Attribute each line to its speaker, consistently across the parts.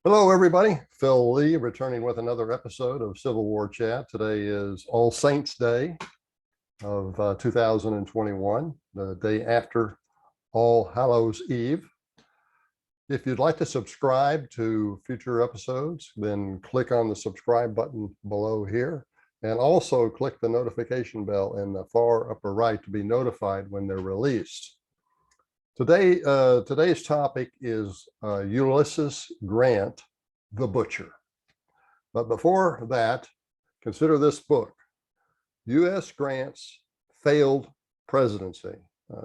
Speaker 1: Hello, everybody. Phil Lee returning with another episode of Civil War Chat. Today is All Saints Day of 2021, the day after All Hallows Eve. If you'd like to subscribe to future episodes, then click on the subscribe button below here, and also click the notification bell in the far upper right to be notified when they're released. Today's topic is Ulysses Grant, the Butcher. But before that, consider this book, U.S. Grant's Failed Presidency.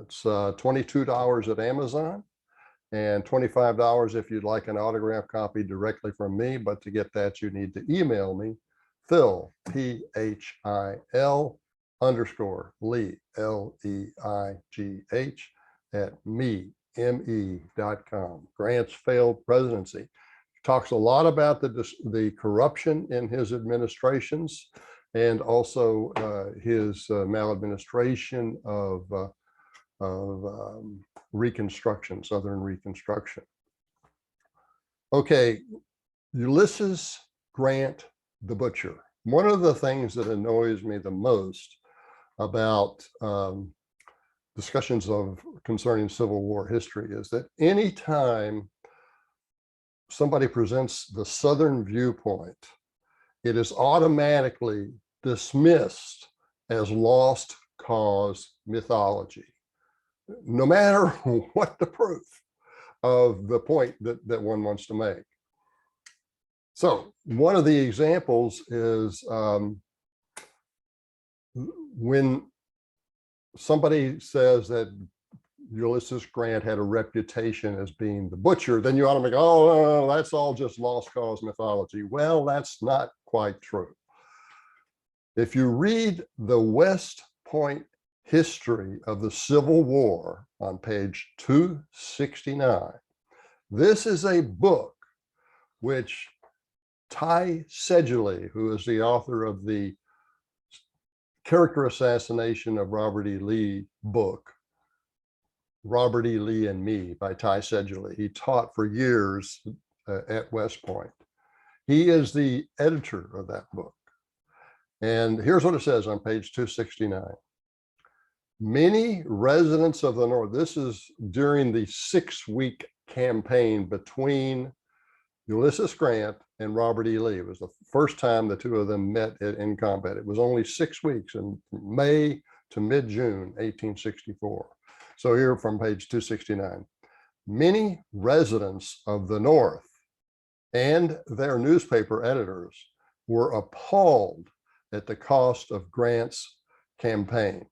Speaker 1: It's $22 at Amazon and $25 if you'd like an autographed copy directly from me. But to get that, you need to email me, Phil, P-H-I-L _Lee, L-E-I-G-H, at me.com. Grant's Failed Presidency talks a lot about the corruption in his administrations and also his maladministration of Reconstruction, Southern Reconstruction. Okay, Ulysses Grant the Butcher. One of the things that annoys me the most about discussions concerning Civil War history is that anytime somebody presents the Southern viewpoint, it is automatically dismissed as lost cause mythology, no matter what the proof of the point that one wants to make. So one of the examples is when somebody says that Ulysses Grant had a reputation as being the butcher, then you ought to make, oh, that's all just lost cause mythology. Well, that's not quite true. If you read the West Point history of the Civil War on page 269, this is a book which Ty Sedgley, who is the author of the Character Assassination of Robert E. Lee book, Robert E. Lee and Me by Ty Sedgley. He taught for years at West Point. He is the editor of that book. And here's what it says on page 269. Many residents of the North, this is during the 6-week campaign between Ulysses Grant and Robert E. Lee. It was the first time the two of them met in combat. It was only 6 weeks in May to mid-June 1864. So here from page 269, many residents of the North and their newspaper editors were appalled at the cost of Grant's campaign,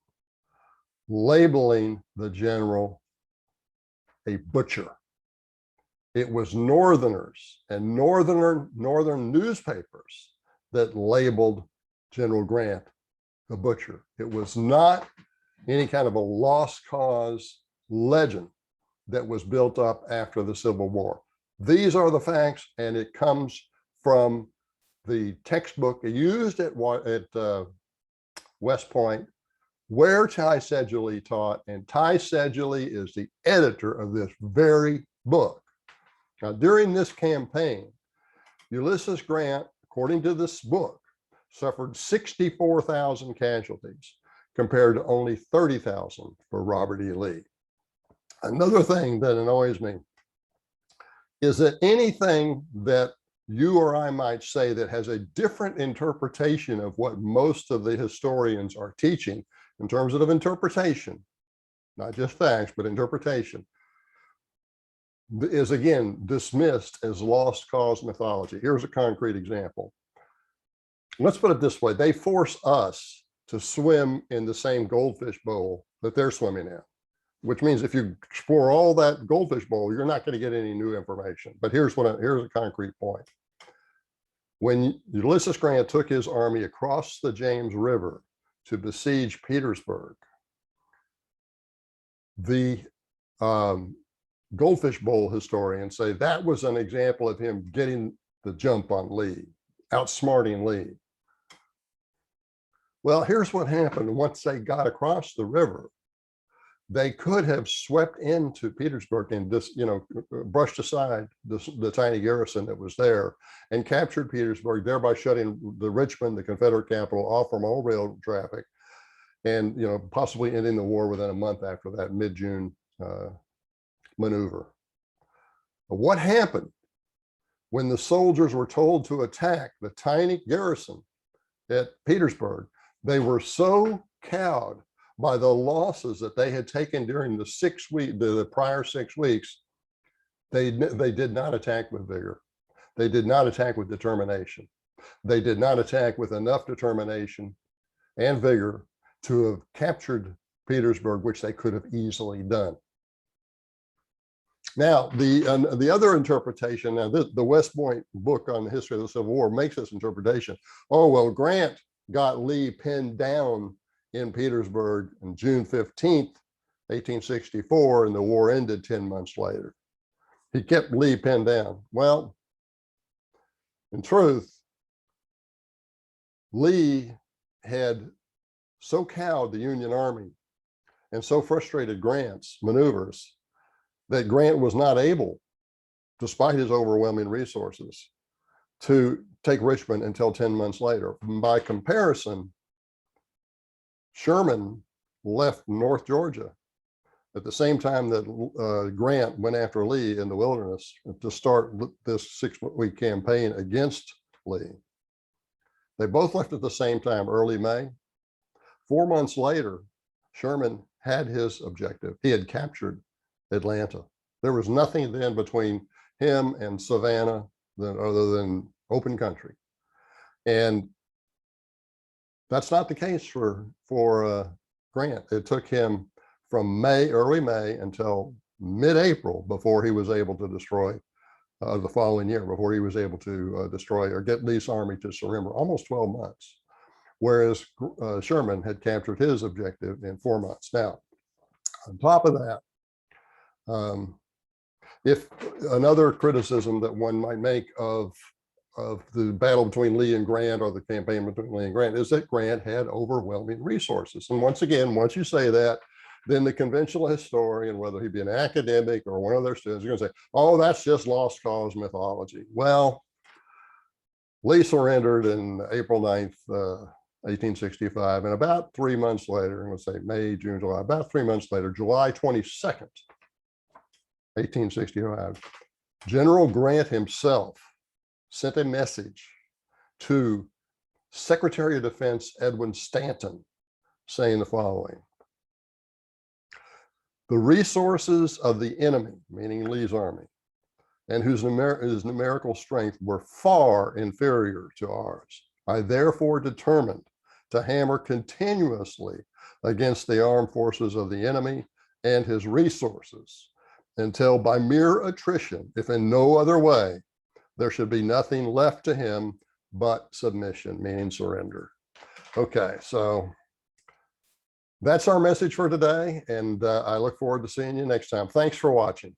Speaker 1: labeling the general a butcher. It was Northerners and northern newspapers that labeled General Grant the butcher. It was not any kind of a lost cause legend that was built up after the Civil War. These are the facts, and it comes from the textbook used at West Point, where Ty Sedgley taught, and Ty Sedgley is the editor of this very book. Now, during this campaign, Ulysses Grant, according to this book, suffered 64,000 casualties compared to only 30,000 for Robert E. Lee. Another thing that annoys me is that anything that you or I might say that has a different interpretation of what most of the historians are teaching in terms of interpretation, not just facts, but interpretation, is again dismissed as lost cause mythology. Here's a concrete example. Let's put it this way. They force us to swim in the same goldfish bowl that they're swimming in, which means if you explore all that goldfish bowl, you're not going to get any new information. But here's a concrete point. When Ulysses Grant took his army across the James River to besiege Petersburg, the Goldfish Bowl historians say that was an example of him getting the jump on Lee, outsmarting Lee. Well, here's what happened once they got across the river. they could have swept into Petersburg and just, brushed aside the tiny garrison that was there and captured Petersburg, thereby shutting the Richmond, the Confederate capital, off from all rail traffic, and possibly ending the war within a month after that mid-June maneuver. But what happened when the soldiers were told to attack the tiny garrison at Petersburg? They were so cowed by the losses that they had taken during the prior 6 weeks, they did not attack with vigor. They did not attack with determination. They did not attack with enough determination and vigor to have captured Petersburg, which they could have easily done. Now, the other interpretation, now the West Point book on the history of the Civil War makes this interpretation. Oh, well, Grant got Lee pinned down in Petersburg on June 15th, 1864, and the war ended 10 months later. He kept Lee pinned down. Well, in truth, Lee had so cowed the Union Army and so frustrated Grant's maneuvers that Grant was not able, despite his overwhelming resources, to take Richmond until 10 months later. By comparison, Sherman left North Georgia at the same time that Grant went after Lee in the wilderness to start this 6-week campaign against Lee. They both left at the same time, early May. 4 months later, Sherman had his objective. He had captured Atlanta. There was nothing then between him and Savannah other than open country. And that's not the case for Grant. It took him from early May until mid-April before he was able to destroy the following year, before he was able to destroy or get Lee's army to surrender, almost 12 months. Whereas Sherman had captured his objective in 4 months. Now, on top of that, if another criticism that one might make of the battle between Lee and Grant, or the campaign between Lee and Grant, is that Grant had overwhelming resources. And once again, once you say that, then the conventional historian, whether he be an academic or one of their students, are going to say, oh, that's just lost cause mythology. Well, Lee surrendered in April 9th, 1865, and about 3 months later, I'm going to say May, June, July, about 3 months later, July 22nd, 1865, General Grant himself sent a message to Secretary of Defense Edwin Stanton saying the following: the resources of the enemy, meaning Lee's army, and whose numerical strength were far inferior to ours, I therefore determined to hammer continuously against the armed forces of the enemy and his resources until by mere attrition, if in no other way, there should be nothing left to him but submission, meaning surrender. Okay, so that's our message for today, and I look forward to seeing you next time. Thanks for watching.